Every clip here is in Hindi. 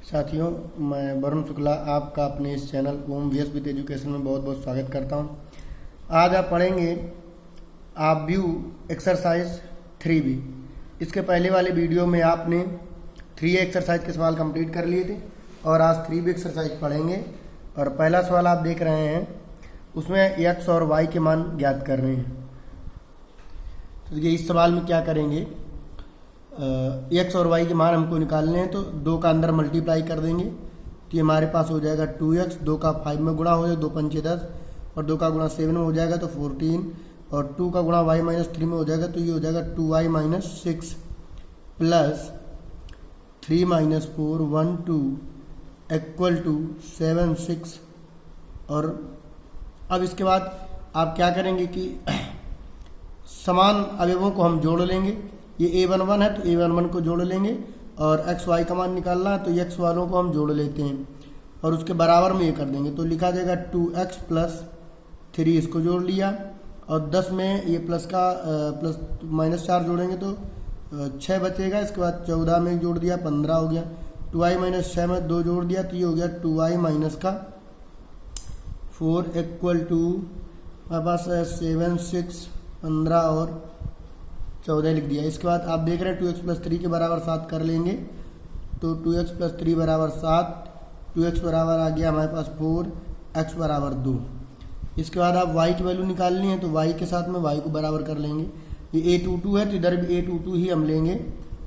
साथियों, मैं वरुण शुक्ला आपका अपने इस channel Om VS with education में बहुत बहुत स्वागत करता हूं। आज आप पढ़ेंगे आप व्यू एक्सरसाइज 3B। इसके पहले वाले वीडियो में आपने 3A एक्सरसाइज के सवाल कंप्लीट कर लिए थे और आज 3B एक्सरसाइज पढ़ेंगे। और पहला सवाल आप देख रहे हैं, उसमें x और y के मान ज्ञात कर रहे हैं। तो ये इस सवाल में क्या करेंगे, x और y के मान हमको निकालने हैं, तो 2 का अंदर मल्टीप्लाई कर देंगे तो ये हमारे पास हो जाएगा 2x, 2 का 5 में गुणा हो जाएगा 2 पंचे 10 और 2 का गुणा 7 में हो जाएगा तो 14 और 2 का गुणा y माइनस 3 में हो जाएगा तो ये हो जाएगा 2y minus 6 plus 3 minus 4 1 2 equal to 7 6। और अब इसके बाद आप क्या करेंगे कि समान अवयवों को हम जोड़ लेंगे। ये a11 है तो a11 को जोड़ लेंगे और x y का मान निकालना है तो x वालों को हम जोड़ लेते हैं और उसके बराबर में ये कर देंगे तो लिखा जाएगा 2x प्लस 3, इसको जोड़ लिया और 10 में ये प्लस का प्लस माइनस 4 जोड़ेंगे तो 6 बचेगा। इसके बाद 14 में जोड़ दिया 15 हो गया, 2y माइनस 6 में 2 जोड़ दिया तो ये हो गया 2y माइनस का 4 इक्वल टू हमारे पास 7 6 15 और 14 लिख दिया। इसके बाद आप देख रहे हैं 2x प्लस 3 के बराबर 7 कर लेंगे तो 2x प्लस 3 बराबर 7, 2x बराबर आ गया हमारे पास 4, x बराबर 2। इसके बाद आप y की वैल्यू निकालनी है तो y के साथ में y को बराबर कर लेंगे। ये a22 है तो इधर भी a22 ही हम लेंगे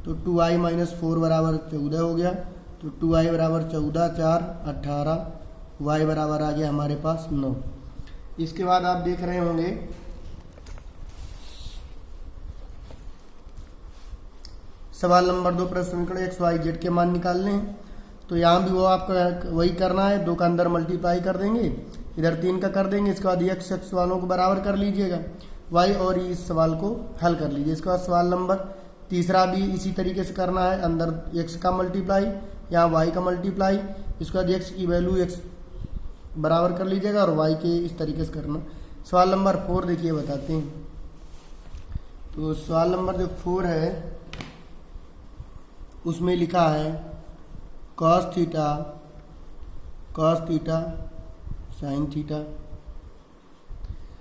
तो 2y माइनस 4 बराबर 14 हो गया तो 2y बराबर 14 4 18, y बराबर आ गया हमारे पास 9। इसके बाद आप देख रहे होंगे सवाल नंबर 2, प्रश्न समीकरण एक्स वाई जेड के मान निकालने हैं। तो यहाँ भी वो आपका वही करना है, 2 का अंदर मल्टीप्लाई कर देंगे, इधर 3 का कर देंगे। इसके बाद एक्स वालों को बराबर कर लीजिएगा वाई और इस सवाल को हल कर लीजिए। इसके बाद सवाल नंबर 3 भी इसी तरीके से करना है, अंदर एक्स का मल्टीप्लाई यहाँ वाई का मल्टीप्लाई, इसके बाद एक्स की वैल्यू एक्स बराबर कर लीजिएगा और वाई के इस तरीके से करना। सवाल नंबर 4 देखिए बताते हैं। तो सवाल नंबर जो 4 है उसमें लिखा है cos थीटा sin थीटा।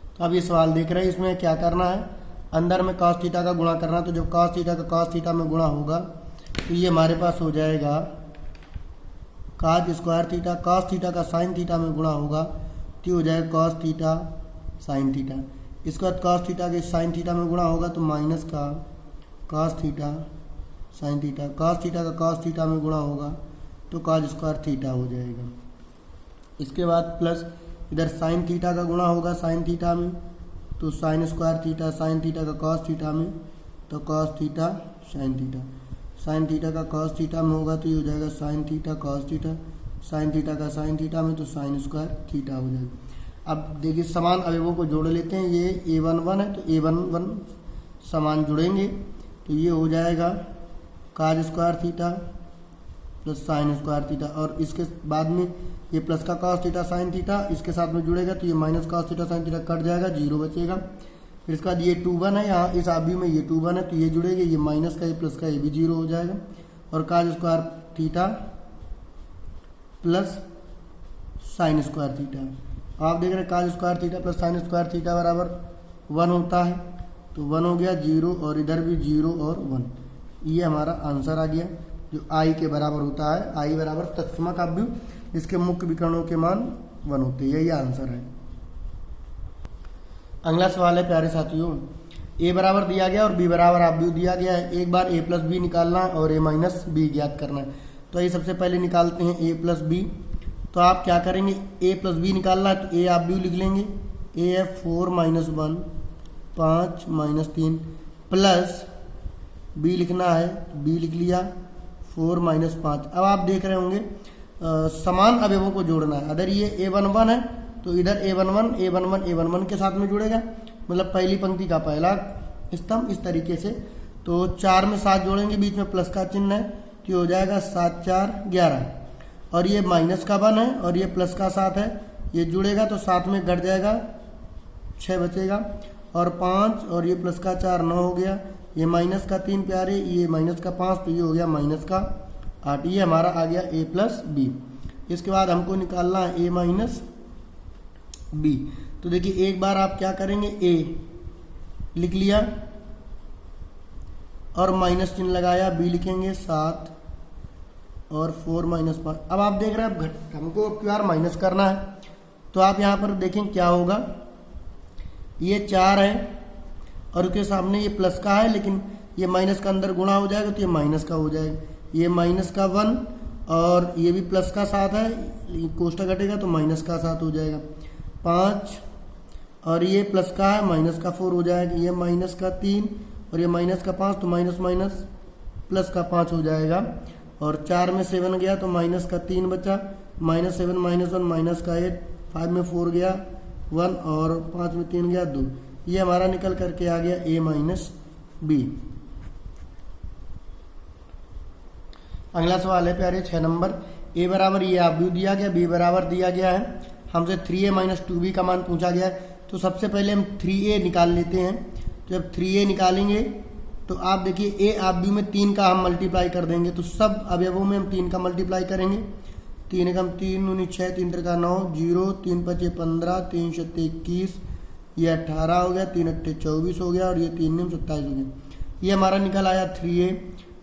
तो अब ये सवाल देख रहे हैं, इसमें क्या करना है, अंदर में cos थीटा का गुणा करना है। तो जब cos थीटा का cos थीटा में गुणा होगा तो ये हमारे पास हो जाएगा cos square theta, cos theta का sin थीटा में गुणा होगा तो हो जाएगा cos थीटा sin थीटा। इसके बाद cos थीटा के sin थीटा में गुणा होगा तो माइनस का cos theta sine theta, cos theta का cos थीटा में गुणा होगा तो cos स्क्वायर थीटा हो जाएगा। इसके बाद प्लस इधर साइन थीटा का गुणा होगा साइन थीटा में तो sine square theta, sine theta का cos थीटा में तो cos theta sine theta, sine theta का cos थीटा में होगा तो ये हो जाएगा sine theta cos theta, sine theta का साइन थीटा में तो साइन स्क्वायर थीटा हो जाएगा। अब देखिए समान अवयवों को जोड़ लेते हैं। ये a11 है तो a11 समान जुड़ेंगे तो ये हो जाएगा cos square theta plus sine square theta और इसके बाद में ये प्लस का cos थीटा साइन थीटा इसके साथ में जुड़ेगा तो ये minus cos theta sine theta cut जाएगा, 0 बचेगा। फिर इसके बाद ये 2 है, यहाँ इस आबी में ये 2 है तो ये जुड़ेगा, ये माइनस का ये प्लस का ये भी 0 हो जाएगा और cos square theta plus sine square theta. आप देख रहे हैं cos square theta plus sine square theta बराबर 1 होता है तो 1 हो गया 0 और इधर भी 0 और 1। ये हमारा आंसर आ गया जो आई के बराबर होता है, आई बराबर तत्समक अवयव जिसके मुख्य विकर्णों के मान 1 होते हैं, यही आंसर है। अगला सवाल है प्यारे साथियों, ए बराबर दिया गया और बी बराबर अवयव दिया गया है। एक बार ए प्लस बी निकालना है और ए माइनस बी ज्ञात करना है। तो ये सबसे पहले निकालते हैं ए प्लस बी। तो आप क्या करेंगे, ए प्लस बी निकालना है तो ए अवयव लिख लेंगे, ए है 4 माइनस 1 5 माइनस 3 प्लस बी लिखना है, बी लिख लिया 4 माइनस 5। अब आप देख रहे होंगे समान अवयवों को जोड़ना है। अगर ये a11 है तो इधर a11 के साथ में जुड़ेगा, मतलब पहली पंक्ति का पहला स्तंभ इस तरीके से। तो 4 में 7 जोड़ेंगे, बीच में प्लस का चिन्ह है तो हो जाएगा 7 4 11 और ये माइनस का 1 है और ये प्लस का 7 है, ये जुड़ेगा तो 7 में घट जाएगा 6 बचेगा और 5 और ये प्लस का 4 9 हो गया, ये माइनस का 3 प्यारे, ये माइनस का 5 तो ये हो गया माइनस का 8, ये हमारा आ गया a प्लस बी। इसके बाद हमको निकालना है a माइनस बी। तो देखिए एक बार आप क्या करेंगे, a लिख लिया और माइनस चिन्ह लगाया, b लिखेंगे 7 और 4 माइनस 5। अब आप देख रहे हैं हमको क्यू माइनस करना है, तो आप यहाँ पर देखें क्या होगा, ये 4 है और उसके सामने ये प्लस का है, लेकिन ये माइनस का अंदर गुणा हो जाएगा तो ये माइनस का हो जाएगा, ये माइनस का 1 और ये भी प्लस का 7 है, कोष्ठक घटेगा तो माइनस का 7 हो जाएगा, 5 और ये प्लस का है माइनस का 4 हो जाएगा, ये माइनस का 3 और ये माइनस का 5 तो माइनस माइनस प्लस का 5 हो जाएगा, और 4 में 7 गया तो माइनस का 3 बचा, -7 -1 माइनस का 8, 5 में 4 गया 1 और 5 में 3 गया 2, ये हमारा निकल करके आ गया a माइनस बी। अगला सवाल है प्यारे 6 नंबर, a बराबर ये आव्यूह दिया गया, b बराबर दिया गया है, हमसे 3a माइनस 2b का मान पूछा गया है। तो सबसे पहले हम 3a निकाल लेते हैं। तो जब 3a निकालेंगे तो आप देखिए a आव्यूह में 3 का हम मल्टीप्लाई कर देंगे, तो सब अवयवों में हम 3 का मल्टीप्लाई करेंगे। 3 एकम 3 दूनी 6, 3 त्रिका 9, 0, 3 पचे 15, 3 सत्ते 21, ये 18 हो गया, 3 अट्ठे 24 हो गया और ये 3 निम 27 हो गया। ये हमारा निकल आया 3a।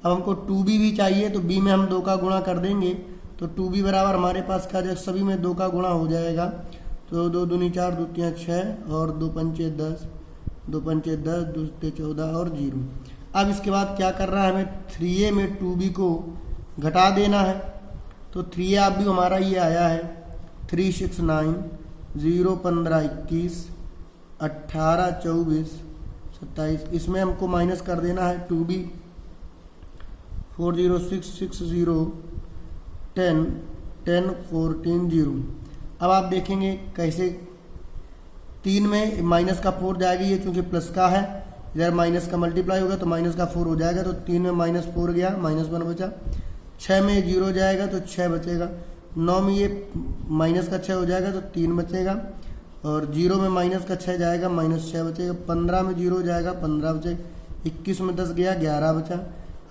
अब हमको 2b भी चाहिए, तो b में हम 2 का गुणा कर देंगे, तो 2b बराबर हमारे पास क्या जाएगा, सभी में 2 का गुणा हो जाएगा। तो 2 दूनी 4, 2 तियाँ 6 और 2 पंचे 10, 2 पंचे 10, 2 सत्ते 14 और 0। अब इसके बाद क्या कर रहा है, हमें 3a में 2b को घटा देना है। तो 3a आप भी हमारा ये आया है 3 6 9, 0 15 21, 18 24 27, इसमें हमको माइनस कर देना है 2b, 4 0 6 6 0 10 10 14 0। अब आप देखेंगे कैसे, 3 में माइनस का 4 जाएगी, ये क्योंकि प्लस का है, इधर माइनस का मल्टीप्लाई होगा तो माइनस का 4 हो जाएगा, तो 3 में -4 गया, -1 बचा। 6 में 0 जाएगा तो 6 बचेगा। 9 में ये माइनस का 6 हो जाएगा तो 3 बचेगा, और 0 में माइनस का 6 जाएगा -6 बचेगा। 15 में 0 जाएगा 15 बचेगा। 21 में 10 गया 11 बचा।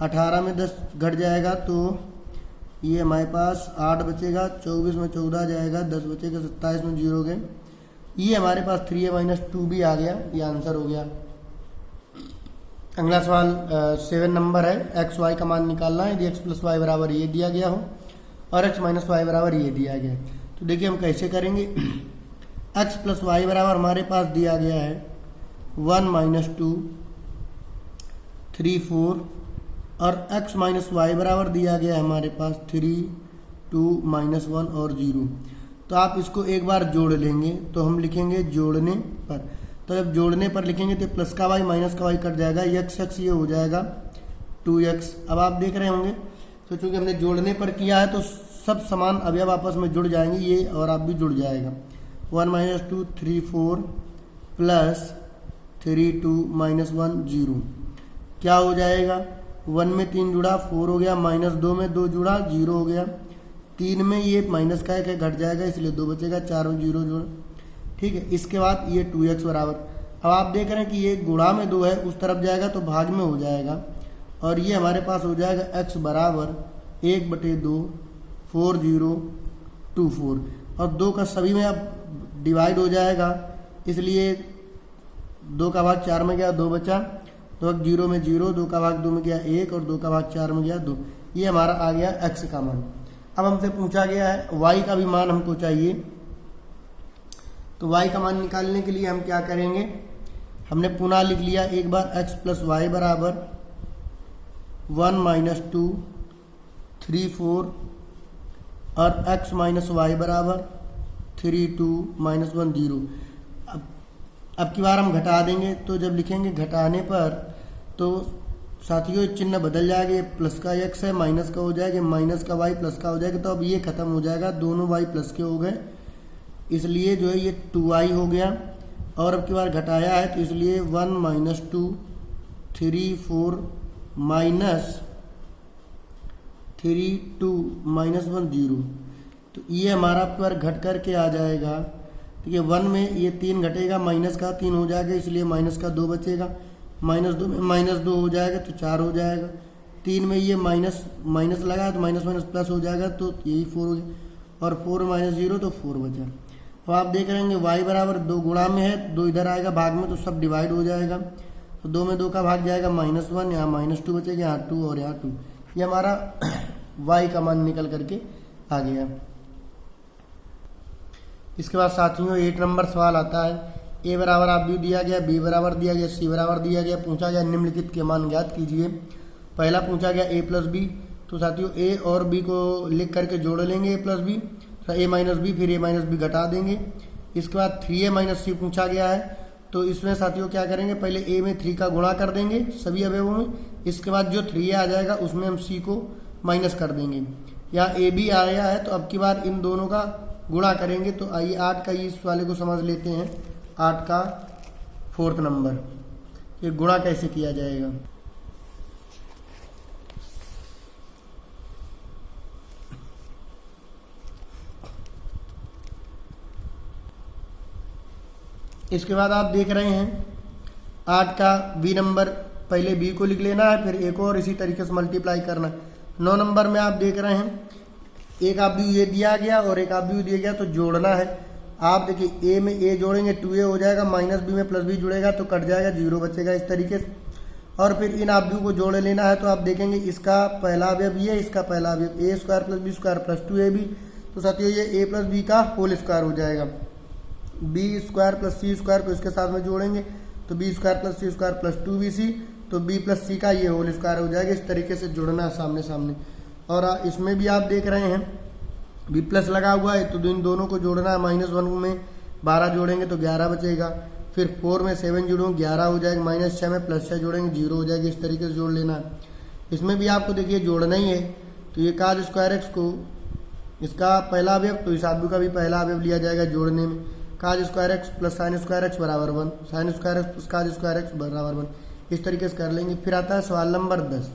18 में 10 घट जाएगा तो ये हमारे पास 8 बचेगा। 24 में 14 जाएगा 10 बचेगा। 27 में 0 गए, ये हमारे पास 3a माइनस 2b आ गया, ये आंसर हो गया। अगला सवाल 7 नंबर है, एक्स वाई का मान निकालना है। यदि एक्स प्लस वाई बराबर ये दिया गया हो और एक्स माइनस वाई बराबर ये दिया गया है, तो देखिए हम कैसे करेंगे। एक्स प्लस वाई बराबर हमारे पास दिया गया है 1 - 2 3 4, और एक्स माइनस वाई बराबर दिया गया है हमारे पास 3 2 -1 और 0। तो आप इसको एक बार जोड़ लेंगे, तो हम लिखेंगे जोड़ने पर। तो जब जोड़ने पर लिखेंगे तो प्लस का वाई माइनस का वाई कट जाएगा, x ये हो जाएगा 2x। अब आप देख रहे होंगे, तो चूंकि हमने जोड़ने पर किया है तो सब समान अवयव आपस में जुड़ जाएंगे, ये और आप भी जुड़ जाएगा। 1 - 2 3 4 प्लस 3 2 -1 0, क्या हो जाएगा। 1 में 3 जुड़ा 4 हो गया, -2 में 2 जुड़ा 0 हो गया। 3 में ये माइनस का 1 घट जाएगा, इसलिए 2 बचेगा। 4 में 0 जुड़ा, ठीक है। इसके बाद ये 2x बराबर, अब आप देख रहे हैं कि ये गुणा में 2 है, उस तरफ जाएगा तो भाग में हो जाएगा, और ये हमारे पास हो जाएगा x बराबर 1/2 4 0 2 4, और 2 का सभी में अब डिवाइड हो जाएगा, इसलिए 2 का भाग 4 में गया 2 बचा। 2 0 में 0, 2 का भाग 2 में गया 1, और 2 का भाग 4 में गया 2। ये हमारा आ गया x का मान। अब हमसे पूछा गया है y का भी मान हमको चाहिए, तो y का मान निकालने के लिए हम क्या करेंगे, हमने पुनः लिख लिया एक बार x प्लस वाई बराबर 1 - 2 3 4, और x माइनस वाई बराबर 3 2 -1 0। अब की बार हम घटा देंगे, तो जब लिखेंगे घटाने पर तो साथियों चिन्ह बदल जाएगा, ये प्लस का x है माइनस का हो जाएगा, माइनस का y प्लस का हो जाएगा। तो अब ये खत्म हो जाएगा, दोनों y प्लस के हो गए, इसलिए जो है ये 2y हो गया। और अब की बार घटाया है तो इसलिए 1 - 2 3 4 -3 2 -1 0। तो ये हमारा अब की बार घट करके आ जाएगा। ठीक है, 1 में ये 3 घटेगा, माइनस का 3 हो जाएगा, इसलिए माइनस का 2 बचेगा। -2 में -2 हो जाएगा तो 4 हो जाएगा। 3 में ये माइनस माइनस लगा है तो माइनस माइनस प्लस हो जाएगा, तो यही 4 हो गया, और 4 माइनस 0 तो 4 बचा। अब आप देख रहे हैं y बराबर 2 गुणा में है, 2 इधर आएगा भाग में तो सब डिवाइड हो जाएगा, तो 2 में 2 का भाग जाएगा -1, यहाँ -2 बचेगा, यहाँ 2 और यहाँ 2। ये हमारा y का मान निकल करके आ गया। इसके बाद साथियों 8 नंबर सवाल आता है। a बराबर आप b दिया गया, b बराबर दिया गया, c बराबर दिया गया, पूछा गया निम्नलिखित के मान ज्ञात कीजिए। पहला पूछा गया a प्लस बी, तो साथियों a और b को लिख करके जोड़ लेंगे, a plus B, a minus B, फिर a माइनस बी घटा देंगे। इसके बाद 3a माइनस सी पूछा गया है, तो इसमें साथियों क्या करेंगे, पहले a में 3 का गुणा कर देंगे सभी अवयवों में, इसके बाद जो 3a आ जाएगा उसमें हम c को माइनस कर देंगे। यहाँ a भी आया है तो अब की बार इन दोनों का गुणा करेंगे। तो आइए 8 का इस वाले को समझ लेते हैं, 8 का 4th नंबर, ये गुणा कैसे किया जाएगा। इसके बाद आप देख रहे हैं 8 का b नंबर, पहले b को लिख लेना है, फिर a को और इसी तरीके से मल्टीप्लाई करना है। 9 नंबर में आप देख रहे हैं एक आप भी ये दिया गया और एक आप भी दिया गया, तो जोड़ना है। आप देखिए a में a जोड़ेंगे 2a हो जाएगा, माइनस b में प्लस b जुड़ेगा तो कट जाएगा, 0 बचेगा इस तरीके से। और फिर इन आप भी को जोड़ लेना है, तो आप देखेंगे इसका पहला अवयव ये, इसका पहला अवयव a square plus b square plus 2ab, तो साथियों ये a प्लस b का होल स्क्वायर हो जाएगा। b square plus c square को इसके साथ में जोड़ेंगे तो b square plus c square plus 2bc, तो b प्लस c का ये होल स्क्वायर हो जाएगा। इस तरीके से जुड़ना है सामने सामने। और इसमें भी आप देख रहे हैं b प्लस लगा हुआ है, तो इन दोनों को जोड़ना है। -1 में 12 जोड़ेंगे तो 11 बचेगा, फिर 4 में 7 जोड़ेंगे 11 हो जाएगा, -6 में +6 जोड़ेंगे 0 हो जाएगा। इस तरीके से जोड़ लेना है। इसमें भी आपको देखिए जोड़ना ही है, तो ये cos स्क्वायर एक्स को इसका पहला अवयव, तो इस आदमी का भी पहला अवयव लिया जाएगा जोड़ने में। cos square x plus sine square x बराबर 1, sine square x plus cos square x बराबर 1, इस तरीके से कर लेंगे। फिर आता है सवाल नंबर 10।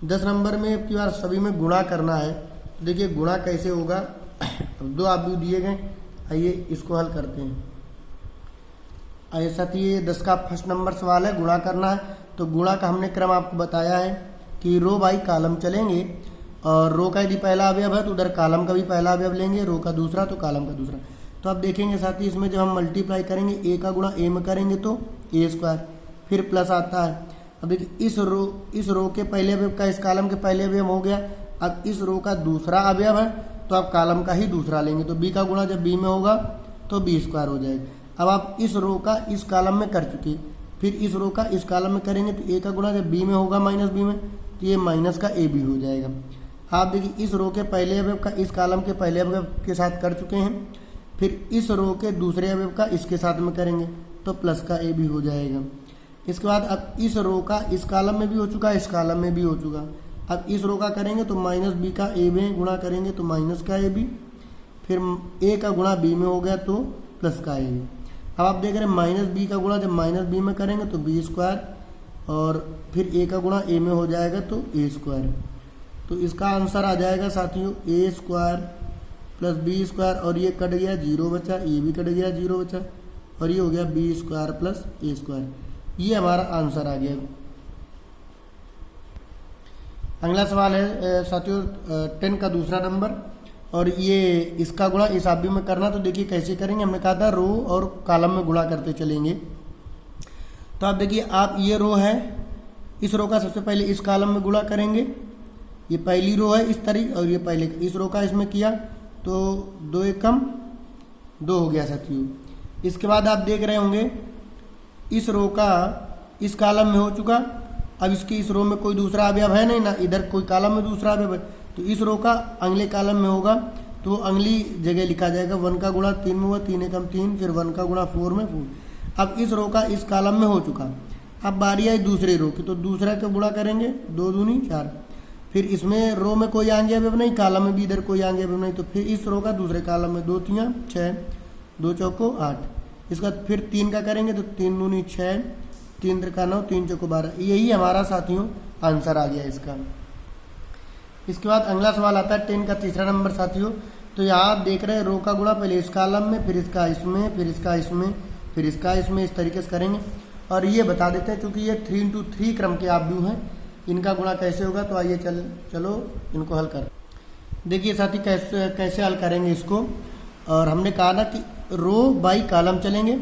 10 नंबर में अब की बार सभी में गुणा करना है। तो देखिए गुणा कैसे होगा, अब 2 आप भी दिए गए, आइए इसको हल करते हैं। आइए साथी, ये 10 का फर्स्ट नंबर सवाल है, गुणा करना है। तो गुणा का हमने क्रम आपको बताया है कि रो बाई कॉलम चलेंगे, और रो का यदि पहला अवयव है तो उधर कॉलम का भी पहला अवयव लेंगे, रो का दूसरा तो कॉलम का दूसरा। तो आप देखेंगे साथी इसमें जब हम मल्टीप्लाई करेंगे a का गुणा a में करेंगे तो a स्क्वायर, फिर प्लस आता है। अब देखिए इस रो के पहले अवयव का इस कॉलम के पहले अवयव हो गया। अब इस रो का दूसरा अवयव है तो आप कॉलम का ही दूसरा लेंगे, तो b का गुणा जब b में होगा तो b स्क्वायर हो जाएगा। अब आप इस रो का इस कॉलम में कर चुके, फिर इस रो का इस कॉलम में करेंगे तो a का गुणा जब b में होगा माइनस b में, तो ये माइनस का ab हो जाएगा। आप देखिए इस रो के पहले अवयव का इस कॉलम के पहले अवयव के साथ कर चुके हैं, फिर इस रो के दूसरे अवयव का इसके साथ में करेंगे तो प्लस का ए भी हो जाएगा। इसके बाद अब इस रो का इस कॉलम में भी हो चुका, इस कॉलम में भी हो चुका। अब इस रो का करेंगे तो माइनस बी का ए में गुणा करेंगे तो माइनस का ए बी, फिर ए का गुणा बी में हो गया तो प्लस का ए बी। अब आप देख रहे हैं माइनस बी का गुणा जब माइनस बी में करेंगे तो बी स्क्वायर, और फिर ए का गुणा ए में हो जाएगा तो ए स्क्वायर। तो इसका आंसर आ जाएगा साथियों ए स्क्वायर प्लस बी स्क्वायर, और ये कट गया 0 बचा, ये भी कट गया 0 बचा, और ये हो गया बी स्क्वायर प्लस ए स्क्वायर। ये हमारा आंसर आ गया। अगला सवाल है साथियों 10 का दूसरा नंबर, और ये इसका गुणा इस आबी में करना। तो देखिए कैसे करेंगे, हमने कहा था रो और कॉलम में गुणा करते चलेंगे। तो आप देखिए आप ये रो है, इस रो का सबसे पहले इस कॉलम में गुणा करेंगे, ये पहली रो है इस तरीके, और ये पहले इस रो का इसमें किया तो 2 एकम 2 हो गया साथियों। इसके बाद आप देख रहे होंगे इस रो का इस कॉलम में हो चुका। अब इसके इस रो में कोई दूसरा अवयव है नहीं ना, इधर कोई कॉलम में दूसरा अवयव है, तो इस रो का अगले कॉलम में होगा तो अगली जगह लिखा जाएगा 1 का गुणा 3 में हुआ, 3 एकम 3, फिर 1 का गुणा 4 में 4। अब इस रो का इस कॉलम में हो चुका। अब बारी आई दूसरे रो की, तो दूसरा का गुणा करेंगे 2 दूनी 4, फिर इसमें रो में कोई आगे अवयव नहीं, कॉलम में भी इधर कोई आगे अवयव नहीं, तो फिर इस रो का दूसरे कॉलम में 2 3 6, 2 चौको 8। इसका फिर 3 का करेंगे तो 3 दूनी 6, 3 त्रिका 9, 3 चौको 12। यही हमारा साथियों आंसर आ गया इसका। इसके बाद अगला सवाल आता है 10 का तीसरा नंबर साथियों। तो यहाँ आप देख रहे हैं रो का गुणा पहले इस कॉलम में, फिर इसका इसमें, फिर इसका इसमें, फिर इसका इसमें, इस तरीके से करेंगे। और ये बता देते हैं चूंकि ये 3 into 3 क्रम के आव्यूह हैं, इनका गुणा कैसे होगा। तो आइए चलो इनको हल कर। देखिए साथी कैसे हल करेंगे इसको। और हमने कहा ना कि रो बाई कॉलम चलेंगे,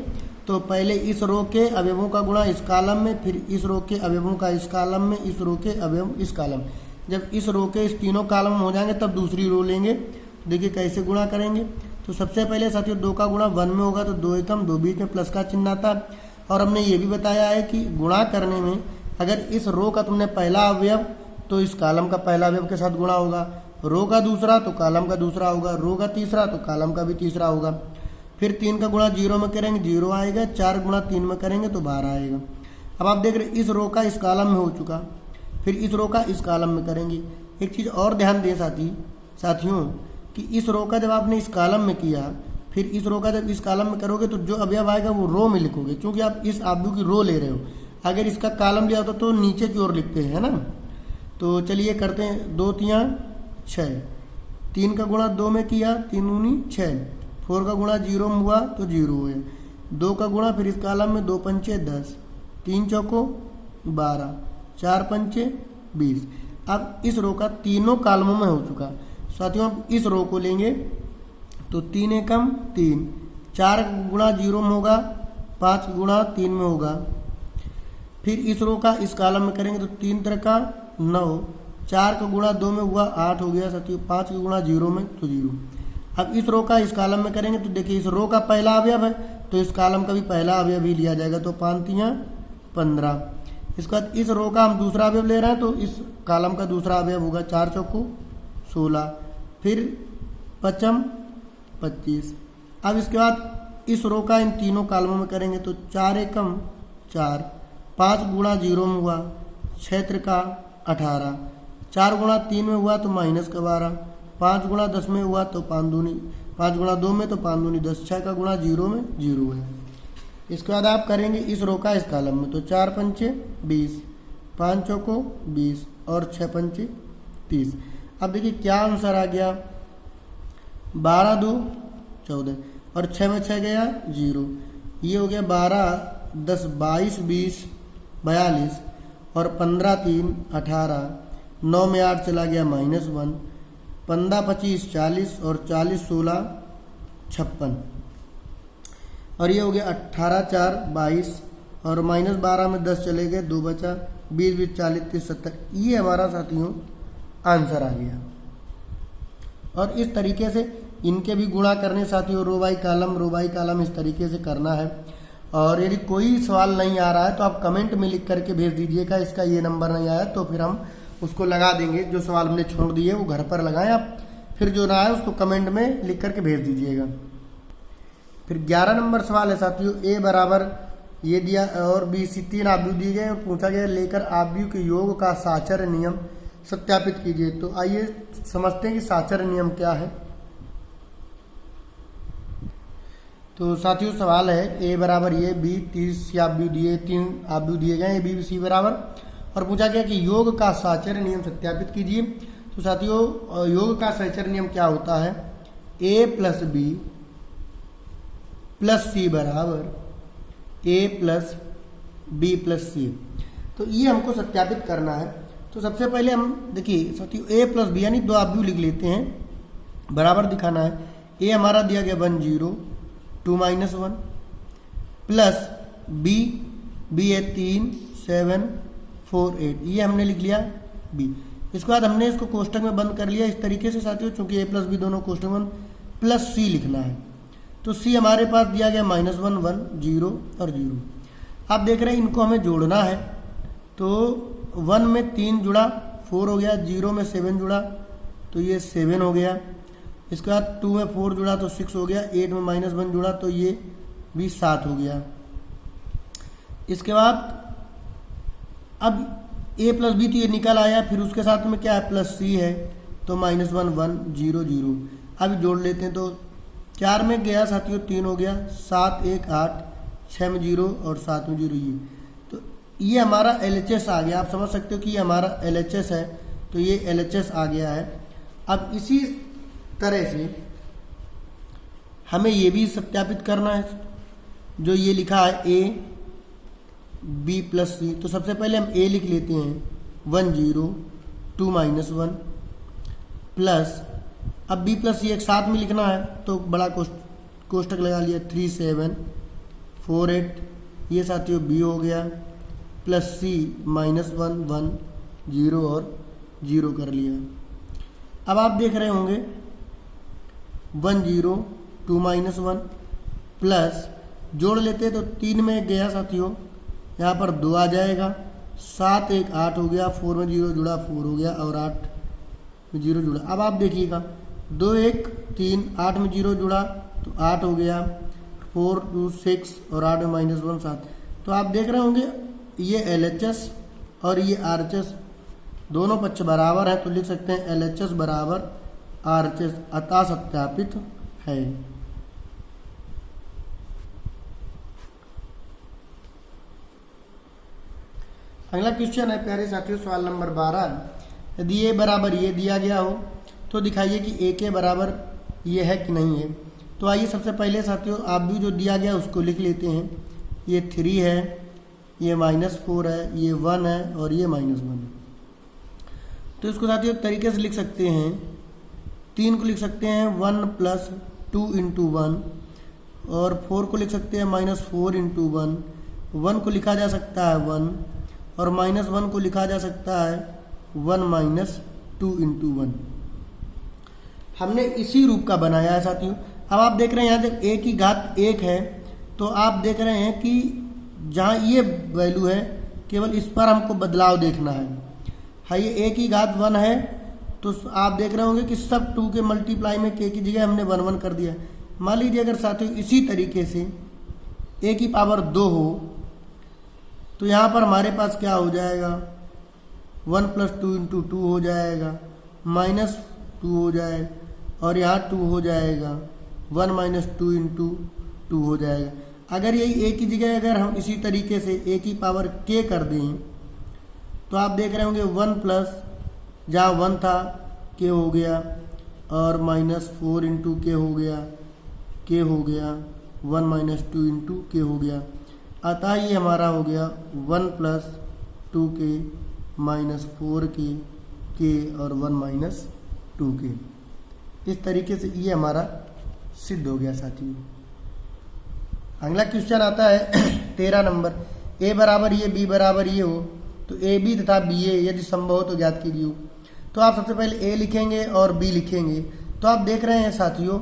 तो पहले इस रो के अवयवों का गुणा इस कॉलम में, फिर इस रो के अवयवों का इस कॉलम में, इस रो के अवयव इस कॉलम। जब इस रो के इस तीनों कॉलम हो जाएंगे तब दूसरी रो लेंगे। देखिए कैसे गुणा करेंगे। तो सबसे पहले साथियों 2 का गुणा 1 में होगा, तो 2 एकम 2 बीच में प्लस का चिन्ह आता है। और हमने ये भी बताया है कि गुणा करने में अगर इस रो का तुमने पहला अवयव तो इस कॉलम का पहला अवयव के साथ गुणा होगा, रो का दूसरा तो कॉलम का दूसरा होगा, रो का तीसरा तो कॉलम का भी तीसरा होगा। फिर 3 का गुणा 0 में करेंगे 0 आएगा, 4 गुणा 3 में करेंगे तो 12 आएगा। अब आप देख रहे इस रो का इस कॉलम में हो चुका, फिर इस रो का इस कॉलम में करेंगे। एक चीज़ और ध्यान दें साथियों कि इस रो का जब आपने इस कॉलम में किया, फिर इस रो का जब इस कॉलम में करोगे तो जो अवयव आएगा वो रो में लिखोगे, क्योंकि आप इस आव्यू की रो ले रहे हो। अगर इसका कॉलम लिया होता तो नीचे की ओर लिखते हैं ना। तो चलिए करते हैं। 2 तियां 6, 3 का गुणा 2 में किया 3 दूनी 6, 4 का गुणा 0 में हुआ तो 0 है, 2 का गुणा फिर इस कॉलम में 2 पंचे 10, 3 चौको 12, 4 पंचे 20। अब इस रो का तीनों कॉलमों में हो चुका। साथियों अब इस रो को लेंगे तो 3 एकम 3, 4 गुणा 0 में होगा, 5 गुणा 3 में होगा। फिर इस रो का इस कॉलम में करेंगे तो 3 3 का 9, 4 का गुणा 2 में हुआ 8 हो गया साथियों, 5 का गुणा 0 में तो 0। अब इस रो का इस कॉलम में करेंगे तो देखिए इस रो का पहला अवयव है तो इस कॉलम का भी पहला अवयव ही लिया जाएगा, तो 5 तियां 15। इसके बाद इस रो का हम दूसरा अवयव ले रहे हैं तो इस कॉलम का दूसरा अवयव होगा 4 चौको 16, फिर 5 25। अब इसके बाद इस रो का इन तीनों कॉलमों में करेंगे तो 4 एकम 4, 5 गुणा 0 में हुआ 6 त्रिका 18, 4 गुणा 3 में हुआ तो माइनस का 12, 5 गुणा 10 में हुआ तो 5 दूनी, 5 गुणा 2 में तो 5 दूनी 10, 6 का गुणा 0 में 0 है। इसके बाद आप करेंगे इस रो का इस कॉलम में तो 4 पंचे 20, 5 चौको 20 और 6 पंचे 30। अब देखिए क्या आंसर आ गया, 12 2 14 और 6 में 6 गया 0, ये हो गया 12 10 22 20 42 और 15 3 18, 9 में 8 चला गया -1, 15 25 40 और 40 16 56 और ये हो गया 18 4 22 और -12 में 10 चले गए 2 बचा, 20 20 40 30 70। ये हमारा साथियों आंसर आ गया। और इस तरीके से इनके भी गुणा करने साथियों रो बाई कॉलम इस तरीके से करना है। और यदि कोई सवाल नहीं आ रहा है तो आप कमेंट में लिख करके भेज दीजिएगा, इसका ये नंबर नहीं आया तो फिर हम उसको लगा देंगे। जो सवाल हमने छोड़ दिए वो घर पर लगाएं आप, फिर जो ना आए उसको कमेंट में लिख करके भेज दीजिएगा। फिर 11 नंबर सवाल है साथियों, ए बराबर ये दिया और बी सी 3 आव्यूह दिए गए और पूछा गया लेकर आव्यूह के योग का साचर्य नियम सत्यापित कीजिए। तो आइए समझते हैं कि साचर्य नियम क्या है। तो साथियों सवाल है ए बराबर ये बी 30 आव्यूह दिए, 3 आव्यूह दिए गए बी सी बराबर और पूछा गया कि योग का साचर्य नियम सत्यापित कीजिए। तो साथियों योग का साचर्य नियम क्या होता है, ए प्लस बी प्लस सी बराबर ए प्लस बी प्लस सी। तो ये हमको सत्यापित करना है। तो सबसे पहले हम देखिए साथियों ए प्लस बी यानी 2 आव्यूह लिख लेते हैं, बराबर दिखाना है। ए हमारा दिया गया 1 0 2 -1 प्लस बी है 3 7 4 8, ये हमने लिख लिया बी। इसके बाद हमने इसको कोष्टक में बंद कर लिया इस तरीके से साथियों, चूंकि ए प्लस बी दोनों कोष्टक में प्लस सी लिखना है। तो सी हमारे पास दिया गया -1 1 0 और 0। आप देख रहे हैं इनको हमें जोड़ना है। तो 1 में 3 जुड़ा 4 हो गया, 0 में 7 जुड़ा तो ये 7 हो गया। इसके बाद 2 में 4 जुड़ा तो 6 हो गया, 8 में -1 जुड़ा तो ये भी 7 हो गया। इसके बाद अब a प्लस बी तो ये निकल आया, फिर उसके साथ में क्या है प्लस सी है तो -1 1 0 0। अब जोड़ लेते हैं तो 4 में गया साथियों 3 हो गया, 7 1 8, 6 में 0 और 7 में 0 ये। तो ये हमारा LHS आ गया। आप समझ सकते हो कि ये हमारा LHS है, तो ये LHS आ गया है। अब इसी तरह से हमें ये भी सत्यापित करना है, जो ये लिखा है ए बी प्लस सी। तो सबसे पहले हम ए लिख लेते हैं, 1 0 2 माइनस 1 प्लस, अब बी प्लस सी एक साथ में लिखना है तो बड़ा कोष्टक लगा लिया, 3 7 4 8, ये साथियों बी हो गया, प्लस सी माइनस 1 1 0 और 0 कर लिया। अब आप देख रहे होंगे 1 0 2 माइनस 1 प्लस, जोड़ लेते तो 3 में गया साथियों, यहाँ पर 2 आ जाएगा, 7 1 8 हो गया, 4 में 0 जुड़ा 4 हो गया और 8 में 0 जुड़ा। अब आप देखिएगा 2 1 3, 8 में 0 जुड़ा तो 8 हो गया, 4 2 6 और 8 में माइनस 1 7। तो आप देख रहे होंगे ये LHS और ये RHS दोनों पक्ष बराबर है, तो लिख सकते हैं LHS बराबर RHS, अतः सत्यापित है। अगला क्वेश्चन है प्यारे साथियों सवाल नंबर 12, यदि ए बराबर ये दिया गया हो तो दिखाइए कि ए के बराबर ये है कि नहीं है। तो आइए सबसे पहले साथियों आप भी जो दिया गया उसको लिख लेते हैं। ये 3 है, ये -4 है, ये 1 है और ये -1 है। तो इसको साथियों तरीके से लिख सकते हैं, 3 को लिख सकते हैं 1 + 2 × 1 और 4 को लिख सकते हैं -4 × 1, 1 को लिखा जा सकता है 1 और -1 को लिखा जा सकता है 1 - 2 × 1। हमने इसी रूप का बनाया है साथियों। अब आप देख रहे हैं यहाँ जब a की घात 1 है तो आप देख रहे हैं कि जहाँ ये वैल्यू है केवल इस पर हमको बदलाव देखना है। ये a की घात 1 है तो आप देख रहे होंगे कि सब 2 के मल्टीप्लाई में k की जगह हमने 1 1 कर दिया। मान लीजिए अगर साथियों इसी तरीके से a की पावर 2 हो तो यहाँ पर हमारे पास क्या हो जाएगा, 1 + 2 × 2 हो जाएगा, -2 हो जाएगा और यहाँ 2 हो जाएगा, 1 - 2 × 2 हो जाएगा। अगर यही a की जगह अगर हम इसी तरीके से a की पावर k कर दें तो आप देख रहे होंगे 1 प्लस जहाँ 1 था k हो गया और -4 × k हो गया, k हो गया, 1 - 2 × k हो गया। अतः ये हमारा हो गया 1 + 2k -4k k और 1 - 2k। इस तरीके से ये हमारा सिद्ध हो गया साथियों। अगला क्वेश्चन आता है 13 नंबर, a बराबर ये b बराबर ये हो तो ab तथा ba यदि संभव हो तो ज्ञात कीजिए। तो आप सबसे पहले a लिखेंगे और b लिखेंगे। तो आप देख रहे हैं साथियों